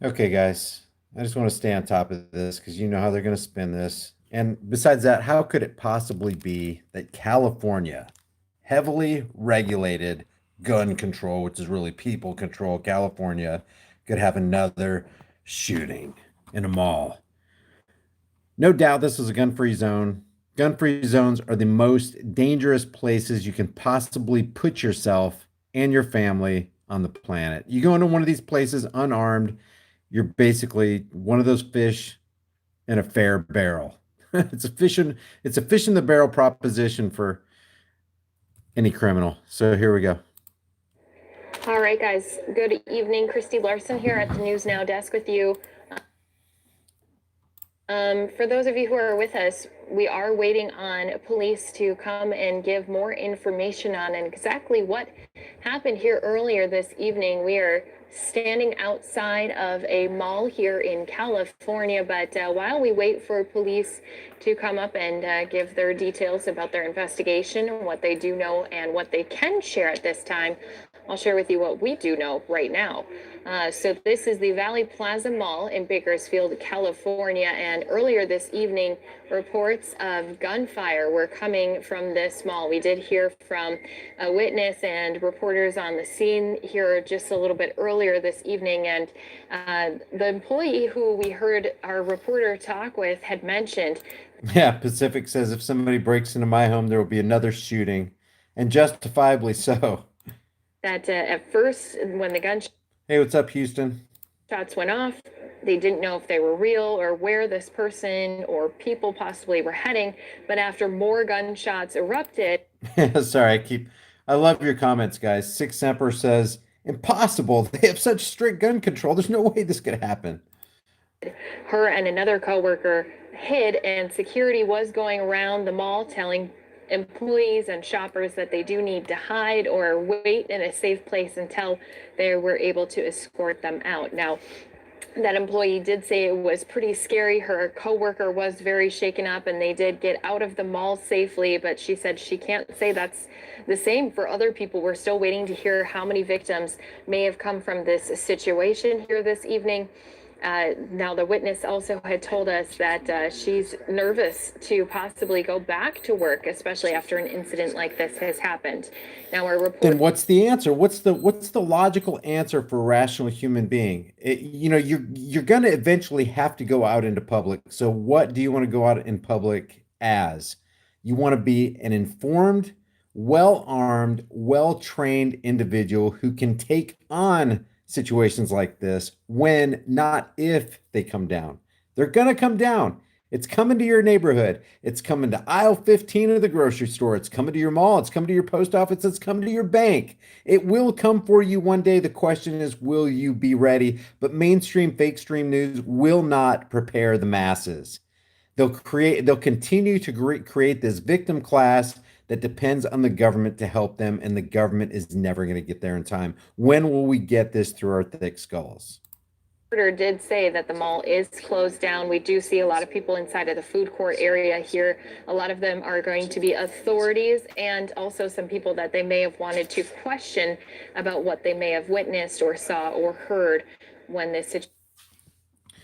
Okay, guys, I just want to stay on top of this because you know how they're going to spin this. And besides that, how could it possibly be that California, heavily regulated gun control, which is really people control, California, could have another shooting in a mall? No doubt this is a gun-free zone. Gun-free zones are the most dangerous places you can possibly put yourself and your family on the planet. You go into one of these places unarmed, you're basically one of those fish in a fair barrel. It's a fish in the barrel proposition for any criminal. So here we go. All right, guys. Good evening. Christy Larson here at the News Now desk with you. For those of you who are with us, we are waiting on police to come and give more information on exactly what happened here earlier this evening. We are standing outside of a mall here in California, but while we wait for police to come up and give their details about their investigation and what they do know and what they can share at this time, I'll share with you what we do know right now. So this is the Valley Plaza Mall in Bakersfield, California, and earlier this evening, reports of gunfire were coming from this mall. We did hear from a witness and reporters on the scene here just a little bit earlier this evening, and the employee who we heard our reporter talk with had mentioned Yeah, Pacific says if somebody breaks into my home, there will be another shooting, and justifiably so. that at first, when the gunshots Hey, what's up, Houston? went off, they didn't know if they were real or where this person or people possibly were heading. But after more gunshots erupted, Sorry, I love your comments, guys. Six Semper says, impossible. They have such strict gun control. There's no way this could happen. her and another coworker hid, and security was going around the mall telling employees and shoppers that they do need to hide or wait in a safe place until they were able to escort them out. Now, that employee did say it was pretty scary. Her coworker was very shaken up and they did get out of the mall safely, but she said she can't say that's the same for other people. We're still waiting to hear how many victims may have come from this situation here this evening. Now, the witness also had told us that she's nervous to possibly go back to work, especially after an incident like this has happened. Now, our Then report. what's the answer? What's the logical answer for a rational human being? You're gonna eventually have to go out into public. So what do you want to go out in public as? You want to be an informed, well-armed, well-trained individual who can take on situations like this when, not if, they come down. They're gonna come down. It's coming to your neighborhood. It's coming to aisle 15 of the grocery store. It's coming to your mall. It's coming to your post office. It's coming to your bank. It will come for you one day. The question is, will you be ready? But mainstream fake stream news will not prepare the masses. They'll continue to create this victim class that depends on the government to help them, and the government is never going to get there in time. When will we get this through our thick skulls? Did say that the mall is closed down. We do see a lot of people inside of the food court area here. A lot of them are going to be authorities and also some people that they may have wanted to question about what they may have witnessed or saw or heard when this situation.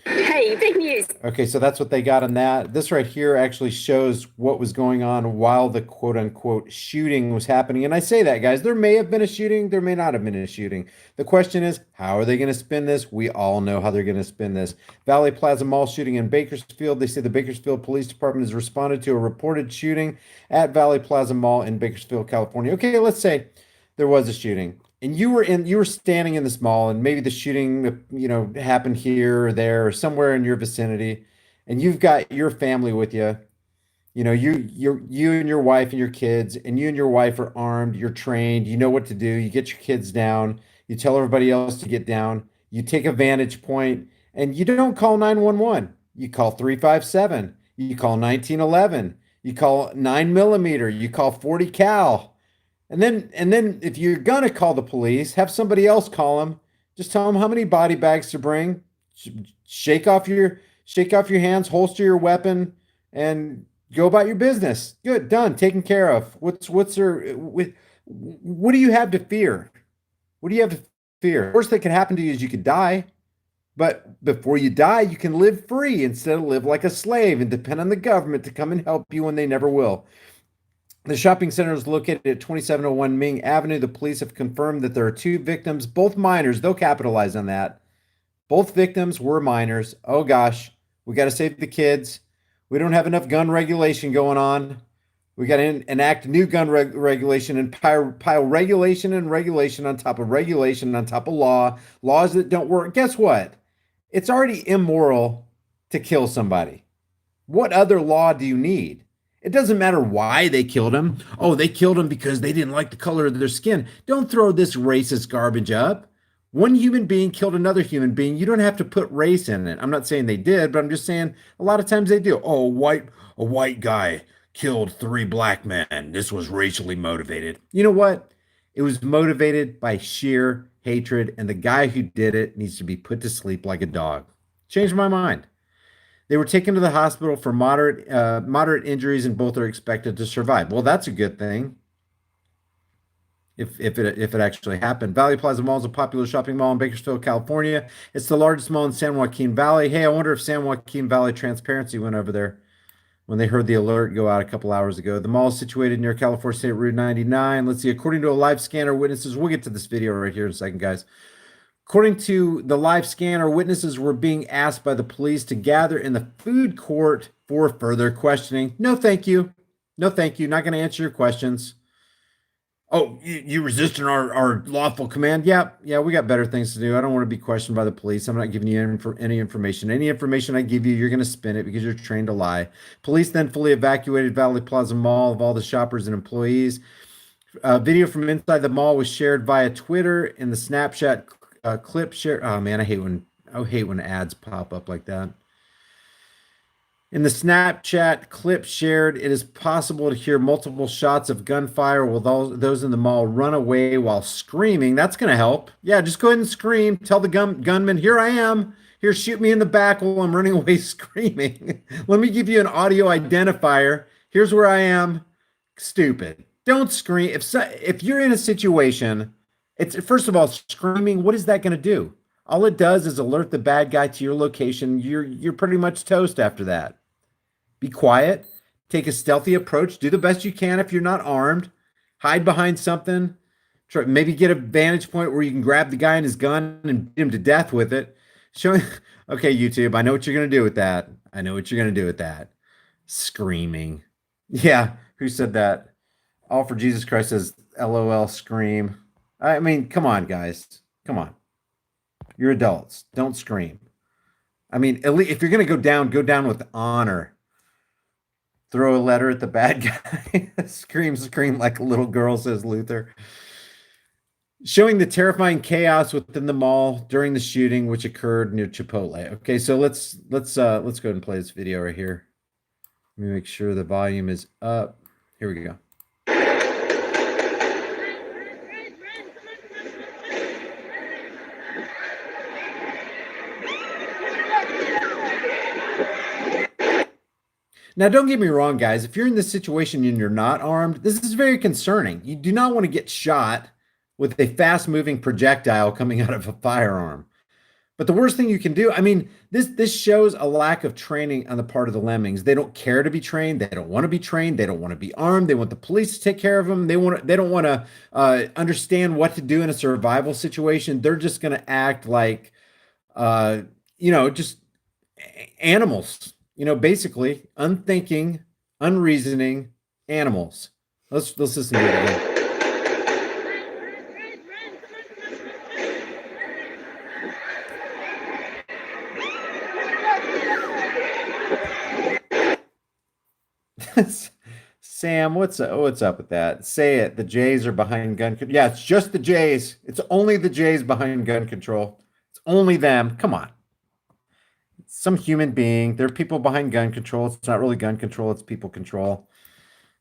Hey, big news. Okay, so that's what they got on that. This right here actually shows what was going on while the quote unquote shooting was happening. And I say that, guys, there may have been a shooting, there may not have been a shooting. The question is, how are they going to spin this? We all know how they're going to spin this. Valley Plaza Mall shooting in Bakersfield. They say the Bakersfield Police Department has responded to a reported shooting at Valley Plaza Mall in Bakersfield, California. Okay, let's say there was a shooting and you were standing in this mall and maybe the shooting happened here or there or somewhere in your vicinity, and you've got your family with you. You and your wife and your kids, and you and your wife are armed, you're trained, you know what to do. You get your kids down, you tell everybody else to get down, you take a vantage point, and you don't call 911. You call 357, you call 1911, you call 9 millimeter, you call 40 cal. And then if you're gonna call the police, have somebody else call them. Just tell them how many body bags to bring. Shake off your hands, holster your weapon, and go about your business. Good, done, taken care of. What do you have to fear? What do you have to fear? Worst that could happen to you is you could die. But before you die, you can live free instead of live like a slave and depend on the government to come and help you when they never will. The shopping center is located at 2701 Ming Avenue. The police have confirmed that there are two victims, both minors. They'll capitalize on that. Both victims were minors. Oh gosh, we got to save the kids. We don't have enough gun regulation going on. We got to enact new gun regulation and pile regulation and regulation on top of regulation on top of laws that don't work. Guess what? It's already immoral to kill somebody. What other law do you need? It doesn't matter why they killed him. Oh, they killed him because they didn't like the color of their skin. Don't throw this racist garbage up. One human being killed another human being. You don't have to put race in it. I'm not saying they did, but I'm just saying a lot of times they do. Oh, a white guy killed three black men. This was racially motivated. You know what? It was motivated by sheer hatred, and the guy who did it needs to be put to sleep like a dog. Changed my mind. They were taken to the hospital for moderate injuries, and both are expected to survive. Well, that's a good thing. If it actually happened. Valley Plaza Mall is a popular shopping mall in Bakersfield, California. It's the largest mall in San Joaquin Valley. Hey, I wonder if San Joaquin Valley Transparency went over there when they heard the alert go out a couple hours ago. The mall is situated near California State Route 99. Let's see. According to a live scanner, witnesses, we'll get to this video right here in a second, guys. According to the live scanner, witnesses were being asked by the police to gather in the food court for further questioning. No, thank you. No, thank you. Not going to answer your questions. Oh, you resisting our lawful command? Yeah, we got better things to do. I don't want to be questioned by the police. I'm not giving you any information. Any information I give you, you're going to spin it because you're trained to lie. Police then fully evacuated Valley Plaza Mall of all the shoppers and employees. Video from inside the mall was shared via Twitter in the Snapchat clip share. Oh man, I hate when ads pop up like that. In the Snapchat clip shared, it is possible to hear multiple shots of gunfire while those in the mall run away while screaming. That's going to help. Yeah, just go ahead and scream. Tell the gunman, here I am. Here, shoot me in the back while I'm running away screaming. Let me give you an audio identifier. Here's where I am. Stupid. Don't scream. If you're in a situation, it's first of all, screaming, what is that going to do? All it does is alert the bad guy to your location. You're pretty much toast after that. Be quiet, take a stealthy approach, do the best you can if you're not armed, hide behind something, try, maybe get a vantage point where you can grab the guy in his gun and beat him to death with it. Showing, okay, YouTube, I know what you're going to do with that. I know what you're going to do with that. Screaming. Yeah, who said that? All for Jesus Christ says, LOL, scream. I mean, come on, guys. Come on. You're adults. Don't scream. I mean, at least if you're going to go down with honor. Throw a letter at the bad guy. Scream like a little girl, says Luther. Showing the terrifying chaos within the mall during the shooting, which occurred near Chipotle. Okay, so let's go ahead and play this video right here. Let me make sure the volume is up. Here we go. Now, don't get me wrong, guys. If you're in this situation and you're not armed, this is very concerning. You do not want to get shot with a fast-moving projectile coming out of a firearm. But the worst thing you can do, I mean, this shows a lack of training on the part of the lemmings. They don't care to be trained. They don't want to be trained. They don't want to be armed. They want the police to take care of them. They don't want to understand what to do in a survival situation. They're just going to act like, just animals. Basically unthinking, unreasoning animals. Let's listen to it again. Sam, what's up with that? Say it. The Jays are behind gun control. Yeah, it's just the Jays. It's only the Jays behind gun control. It's only them. Come on. Some human being. There are people behind gun control. It's not really gun control. It's people control.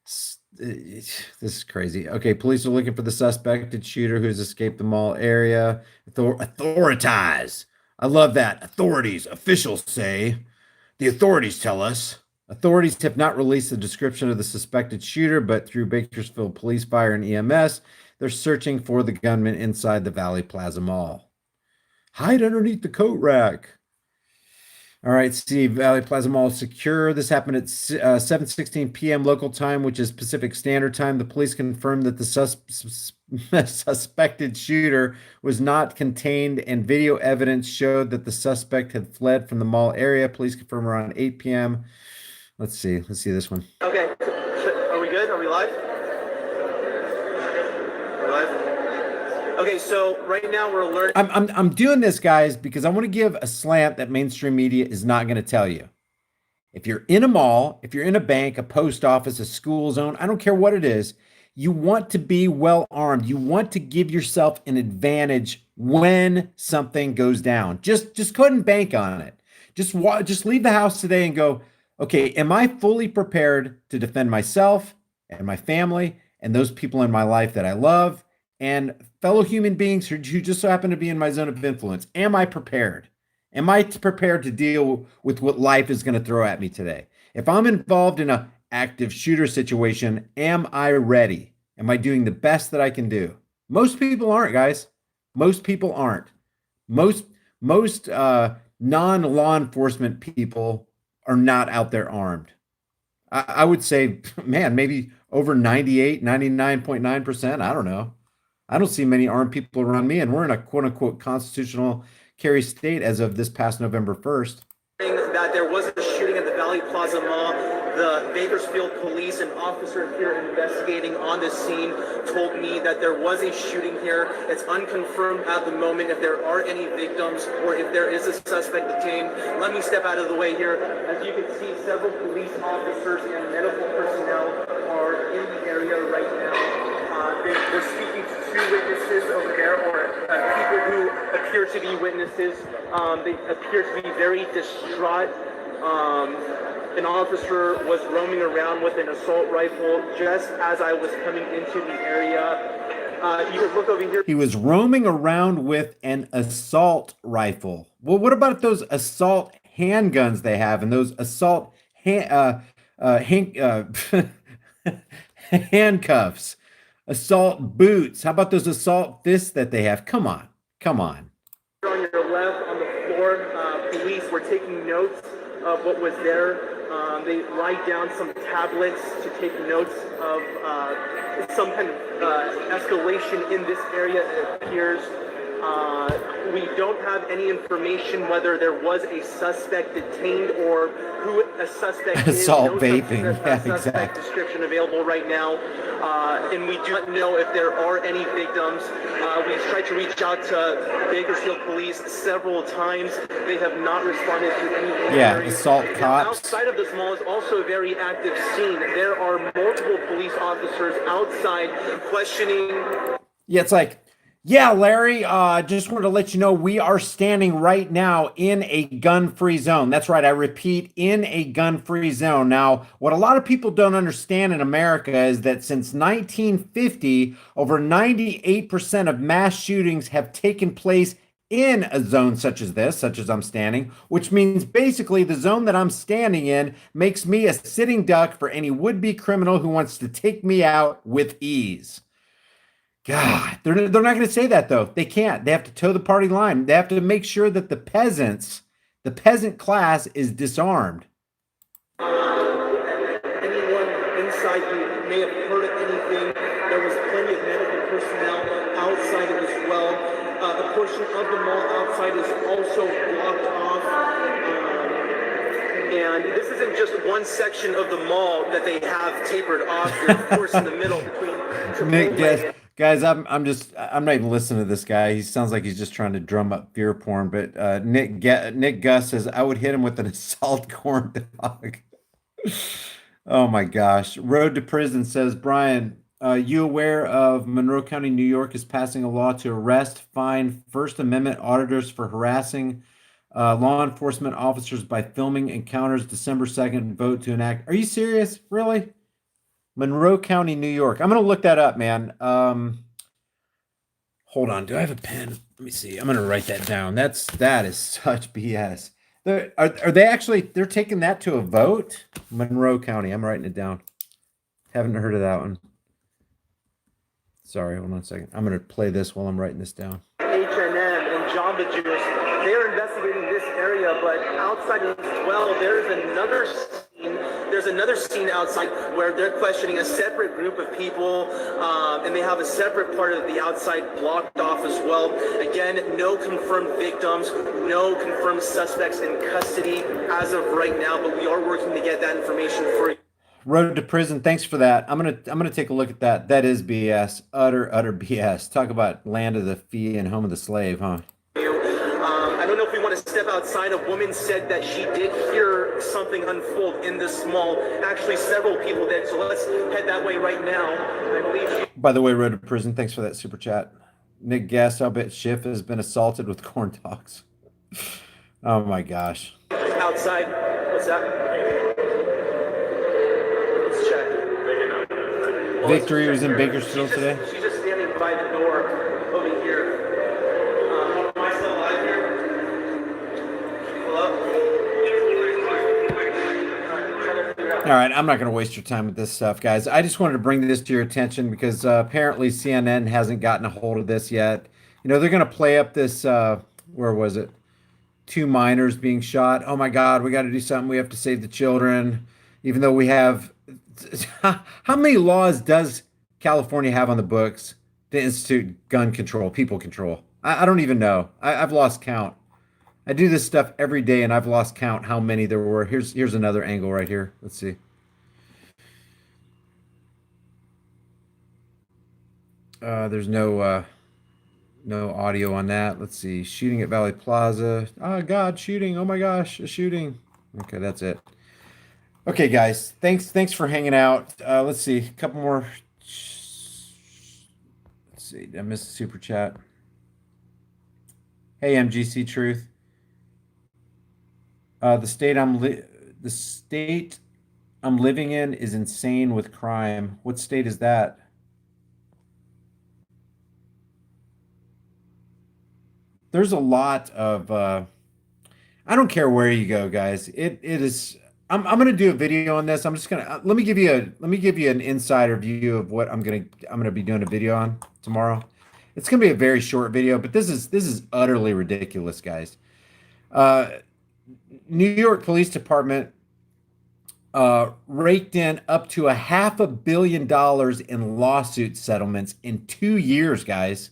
This is crazy. Okay, police are looking for the suspected shooter who's escaped the mall area. Authorities. I love that. Authorities. Officials say. The authorities tell us. Authorities have not released the description of the suspected shooter, but through Bakersfield Police, Fire, and EMS, they're searching for the gunman inside the Valley Plaza Mall. Hide underneath the coat rack. All right, Steve, Valley Plaza Mall secure. This happened at 7:16 p.m. local time, which is Pacific Standard Time. The police confirmed that the suspected shooter was not contained, and video evidence showed that the suspect had fled from the mall area. Police confirmed around 8 p.m. Let's see. Let's see this one. Okay, are we good? Are we live? We're live? Okay, so right now we're alert. I'm doing this, guys, because I want to give a slant that mainstream media is not going to tell you. If you're in a mall, if you're in a bank, a post office, a school zone, I don't care what it is, you want to be well armed. You want to give yourself an advantage when something goes down. Just go ahead and bank on it. Just leave the house today and go, okay, am I fully prepared to defend myself and my family and those people in my life that I love and fellow human beings who just so happen to be in my zone of influence? Am I prepared? Am I prepared to deal with what life is going to throw at me today? If I'm involved in an active shooter situation, am I ready? Am I doing the best that I can do? Most people aren't, guys. Most people aren't. Most non-law enforcement people are not out there armed. I would say, man, maybe over 98, 99.9%. I don't know. I don't see many armed people around me, and we're in a quote unquote constitutional carry state as of this past November 1st. That there was a shooting at the Valley Plaza Mall. The Bakersfield police, an officer here investigating on the scene, told me that there was a shooting here. It's unconfirmed at the moment if there are any victims or if there is a suspect detained. Let me step out of the way here. As you can see, several police officers and medical personnel are in the area right now. We're speaking to two witnesses over there, or people who appear to be witnesses. They appear to be very distraught. An officer was roaming around with an assault rifle just as I was coming into the area. You can look over here. He was roaming around with an assault rifle. Well, what about those assault handguns they have and those assault handcuffs? Assault boots. How about those assault fists that they have? Come on. Come on. On your left, on the floor, police were taking notes of what was there. They write down some tablets to take notes of some kind of escalation in this area, it appears. We don't have any information whether there was a suspect detained or who a suspect is. Assault No vaping. Yeah, suspect exactly. description available right now. And we do not know if there are any victims. We tried to reach out to Bakersfield police several times. They have not responded to any inquiries. Assault cops. Outside of this mall is also a very active scene. There are multiple police officers outside questioning. Yeah, it's like, yeah, Larry, just wanted to let you know we are standing right now in a gun-free zone. That's right. I repeat, in a gun-free zone. Now, what a lot of people don't understand in America is that since 1950, over 98% of mass shootings have taken place in a zone such as this, such as I'm standing, which means basically the zone that I'm standing in makes me a sitting duck for any would-be criminal who wants to take me out with ease. God, they're not going to say that, though. They can't. They have to toe the party line. They have to make sure that the peasant class is disarmed. Anyone inside who may have heard of anything, there was plenty of medical personnel outside of as well. A portion of the mall outside is also blocked off. And this isn't just one section of the mall that they have tapered off. Of course, in the middle between Nick, guys, I'm not even listening to this guy. He sounds like he's just trying to drum up fear porn. But Nick Gus says I would hit him with an assault corn dog. Oh my gosh. Road to Prison says, Brian, you aware of Monroe County, New York is passing a law to arrest, fine First Amendment auditors for harassing law enforcement officers by filming encounters December 2nd, vote to enact. Are you serious? Really? Monroe County, New York. I'm going to look that up, man. Hold on. Do I have a pen? Let me see. I'm going to write that down. That is such BS. Are they actually, they're taking that to a vote? Monroe County. I'm writing it down. Haven't heard of that one. Sorry, hold on a second. I'm going to play this while I'm writing this down. H&M in Jamba Juice. They are investigating this area, but outside as well, there's another scene outside where they're questioning a separate group of people, and they have a separate part of the outside blocked off as well. Again, no confirmed victims, no confirmed suspects in custody as of right now, but we are working to get that information for you. Road to prison. Thanks for that. I'm gonna take a look at that. That is BS. Utter BS. Talk about land of the free and home of the slave, huh? I don't know if we want to step outside. A woman said that she did hear something unfold in this mall. Actually, several people did. So let's head that way right now. I believe. By the way, Road to prison. Thanks for that super chat. Nick Guess, I bet Schiff has been assaulted with corn dogs. Oh my gosh. Outside. What's that? Let's check. Victory was in Bakersfield today. She's just standing by the door over here. Am I still alive here? Hello? All right, I'm not going to waste your time with this stuff, guys. I just wanted to bring this to your attention because apparently CNN hasn't gotten a hold of this yet. You know, they're going to play up this, where was it? 2 minors being shot. Oh my God, we got to do something. We have to save the children. Even though we have, how many laws does California have on the books to institute gun control, people control? I don't even know. I've lost count. I do this stuff every day, and I've lost count how many there were. Here's another angle right here. Let's see. There's no audio on that. Let's see. Shooting at Valley Plaza. Oh God, shooting. Oh my gosh, a shooting. Okay, that's it. Okay, guys. Thanks for hanging out. Let's see. A couple more. Let's see. I missed the super chat. Hey, MGC Truth. The state I'm living in is insane with crime. What state is that? There's a lot of I don't care where you go, guys. It is I'm gonna do a video on this. I'm just gonna let me give you an insider view of what I'm gonna be doing a video on tomorrow. It's gonna be a very short video, but this is utterly ridiculous, guys. New York Police Department raked in up to $500 million in lawsuit settlements in 2 years, guys.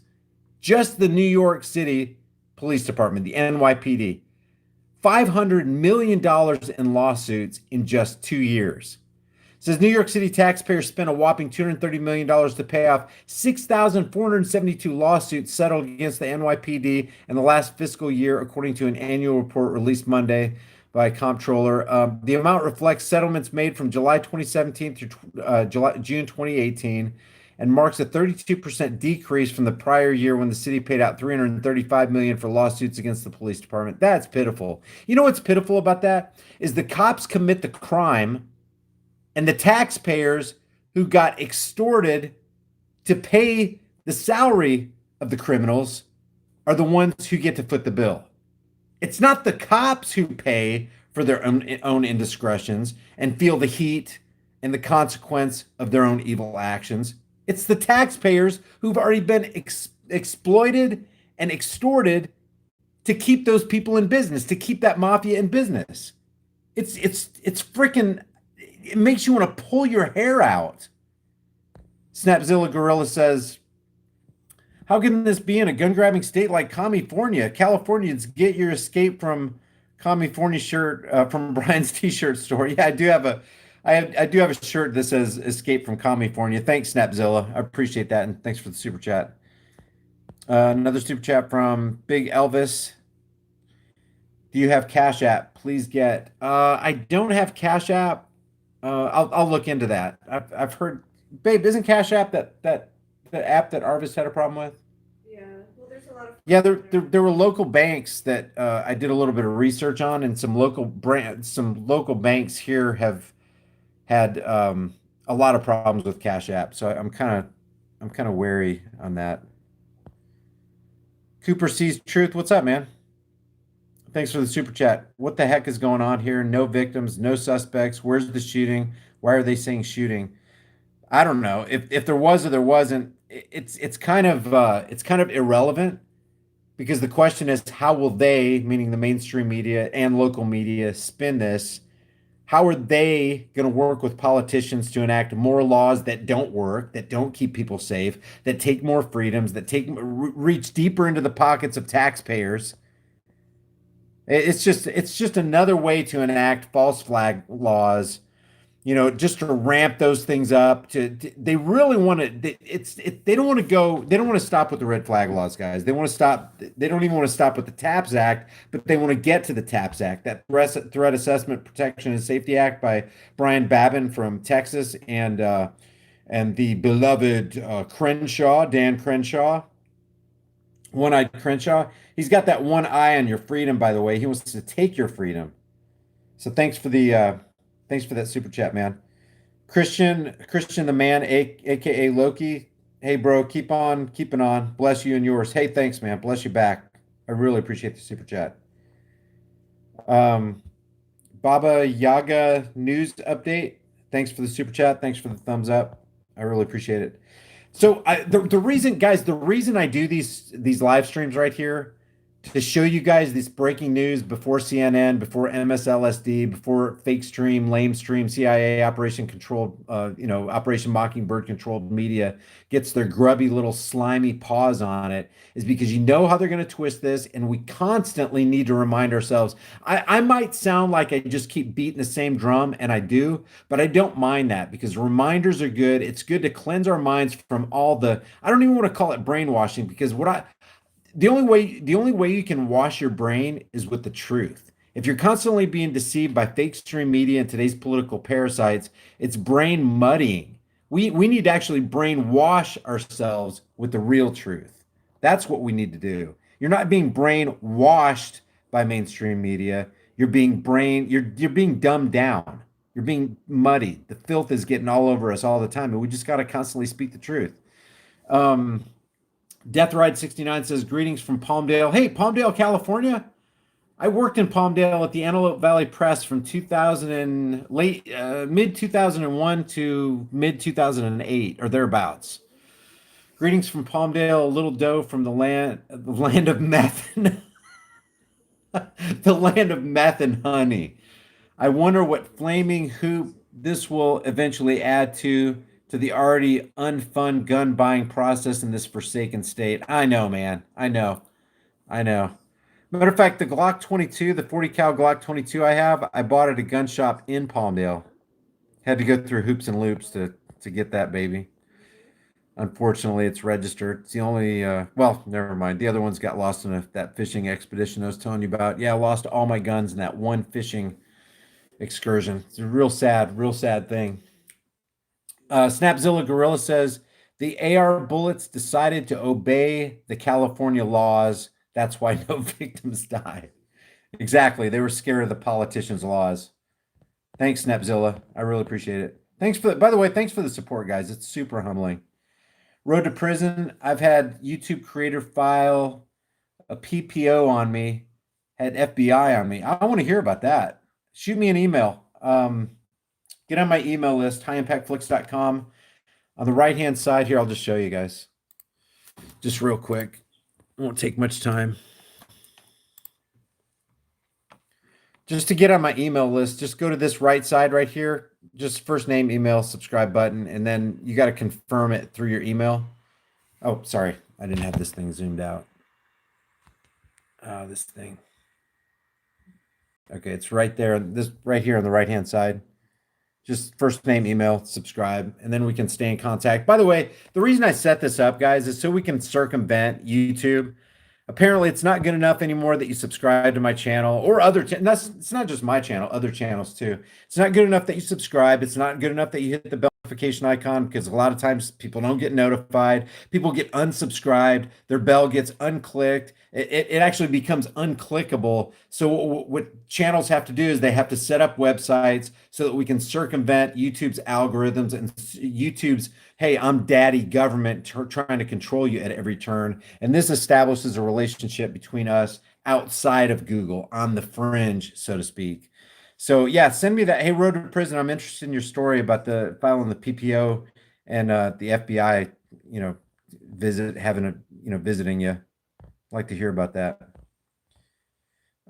Just the New York City Police Department, the NYPD, $500 million in lawsuits in just 2 years. It says New York City taxpayers spent a whopping $230 million to pay off 6,472 lawsuits settled against the NYPD in the last fiscal year, according to an annual report released Monday by Comptroller. The amount reflects settlements made from July 2017 through June 2018 and marks a 32% decrease from the prior year when the city paid out $335 million for lawsuits against the police department. That's pitiful. You know what's pitiful about that? Is the cops commit the crime, and the taxpayers who got extorted to pay the salary of the criminals are the ones who get to foot the bill. It's not the cops who pay for their own indiscretions and feel the heat and the consequence of their own evil actions. It's the taxpayers who've already been exploited and extorted to keep those people in business, to keep that mafia in business. It's freaking, it makes you want to pull your hair out. Snapzilla Gorilla says, how can this be in a gun-grabbing state like California? Californians, get your escape from California shirt from Brian's t-shirt store. Yeah, I do have a shirt that says "Escape from California." Thanks, Snapzilla. I appreciate that, and thanks for the super chat. Another super chat from Big Elvis. Do you have Cash App? Please get. I don't have Cash App. I'll look into that. I've heard, babe, isn't Cash App that app that Arvis had a problem with? Yeah, well, there's a lot of. Yeah, there were local banks that I did a little bit of research on, and some local banks here have had a lot of problems with Cash App, so I'm kind of wary on that. Cooper sees truth. What's up, man? Thanks for the super chat. What the heck is going on here? No victims, no suspects. Where's the shooting? Why are they saying shooting? I don't know. If there was or there wasn't, it's kind of irrelevant because the question is, how will they, meaning the mainstream media and local media, spin this? How are they going to work with politicians to enact more laws that don't work, that don't keep people safe, that take more freedoms, that reach deeper into the pockets of taxpayers? It's just another way to enact false flag laws, just to ramp those things up. They really want to. They don't want to go. They don't want to stop with the red flag laws, guys. They want to stop. They don't even want to stop with the TAPS Act, but they want to get to the TAPS Act, that Threat Assessment Protection and Safety Act by Brian Babin from Texas, and the beloved Dan Crenshaw, One-Eyed Crenshaw. He's got that one eye on your freedom, by the way. He wants to take your freedom. So thanks for that super chat, man. Christian the man, aka Loki. Hey, bro, keep on keeping on. Bless you and yours. Hey, thanks, man. Bless you back. I really appreciate the super chat. Baba Yaga news update. Thanks for the super chat. Thanks for the thumbs up. I really appreciate it. So the reason, guys, the reason I do these live streams right here, to show you guys this breaking news before CNN, before MSLSD, before fake stream, lame stream, CIA, Operation Mockingbird controlled media gets their grubby little slimy paws on it, is because you know how they're going to twist this, and we constantly need to remind ourselves. I might sound like I just keep beating the same drum, and I do, but I don't mind that, because reminders are good. It's good to cleanse our minds from all I don't even want to call it brainwashing, because the only way you can wash your brain is with the truth. If you're constantly being deceived by fake stream media and today's political parasites, it's brain muddying. We need to actually brainwash ourselves with the real truth. That's what we need to do. You're not being brainwashed by mainstream media. You're being dumbed down. You're being muddied. The filth is getting all over us all the time, and we just got to constantly speak the truth. Death Ride 69 says, greetings from Palmdale. Hey, Palmdale, California. I worked in Palmdale at the Antelope Valley Press from mid 2001 to mid 2008 or thereabouts. Greetings from Palmdale, a little dough from the land of meth, the land of meth and honey. I wonder what flaming hoop this will eventually add to the already unfun gun buying process in this forsaken state. I know, man. I know. Matter of fact, the Glock 22, the 40 cal Glock 22 I bought at a gun shop in Palmdale. Had to go through hoops and loops to get that baby. Unfortunately, it's registered. It's the only, well, never mind. The other ones got lost in that fishing expedition I was telling you about. Yeah, I lost all my guns in that one fishing excursion. It's a real sad thing. Snapzilla Gorilla says, the AR bullets decided to obey the California laws. That's why no victims died. Exactly. They were scared of the politicians' laws. Thanks, Snapzilla. I really appreciate it. By the way, thanks for the support, guys. It's super humbling. Road to prison. I've had YouTube creator file a PPO on me, had FBI on me. I want to hear about that. Shoot me an email. Get on my email list, highimpactflix.com. On the right-hand side here, I'll just show you guys. Just real quick. Won't take much time. Just to get on my email list, just go to this right side right here. Just first name, email, subscribe button, and then you got to confirm it through your email. Oh, sorry. I didn't have this thing zoomed out. This thing. Okay, it's right there. This right here on the right-hand side. Just first name, email, subscribe, and then we can stay in contact. By the way, the reason I set this up, guys, is so we can circumvent YouTube. Apparently, it's not good enough anymore that you subscribe to my channel or other. It's not just my channel, other channels too. It's not good enough that you subscribe. It's not good enough that you hit the bell notification icon, because a lot of times people don't get notified. People get unsubscribed. Their bell gets unclicked. It actually becomes unclickable. So what channels have to do is they have to set up websites so that we can circumvent YouTube's algorithms and YouTube's, hey, I'm daddy government trying to control you at every turn. And this establishes a relationship between us outside of Google, on the fringe, so to speak. So yeah, send me that. Hey, Road to Prison, I'm interested in your story about the filing the PPO and the FBI, visiting you. Like to hear about that.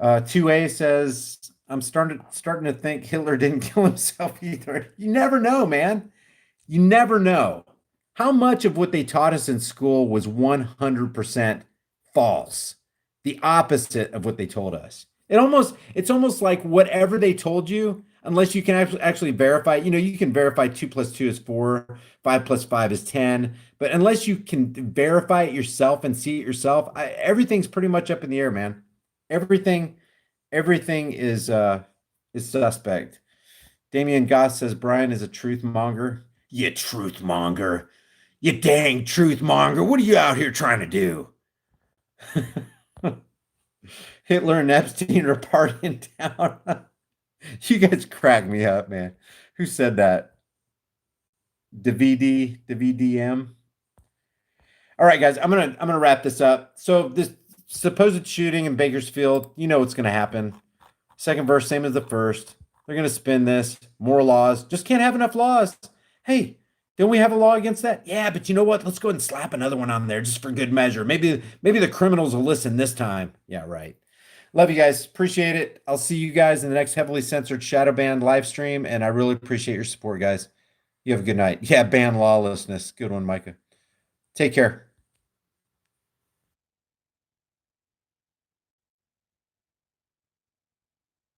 2A says, I'm starting to think Hitler didn't kill himself either. You never know, man. You never know. How much of what they taught us in school was 100% false? The opposite of what they told us. It's almost like whatever they told you, unless you can actually verify, you can verify 2 plus 2 is 4, 5 plus 5 is 10, but unless you can verify it yourself and see it yourself, everything's pretty much up in the air, man. Everything is suspect. Damian Goss says Brian is a truth monger. You truth monger. You dang truth monger. What are you out here trying to do? Hitler and Epstein are partying down. You guys crack me up, man. Who said that? The VDM. All right, guys, I'm gonna wrap this up. So this supposed shooting in Bakersfield, you know what's gonna happen. Second verse, same as the first. They're gonna spin this. More laws. Just can't have enough laws. Hey, don't we have a law against that? Yeah, but you know what? Let's go ahead and slap another one on there just for good measure. Maybe the criminals will listen this time. Yeah, right. Love you guys. Appreciate it. I'll see you guys in the next heavily censored shadow banned live stream, and I really appreciate your support, guys. You have a good night. Yeah, ban lawlessness. Good one, Micah. Take care.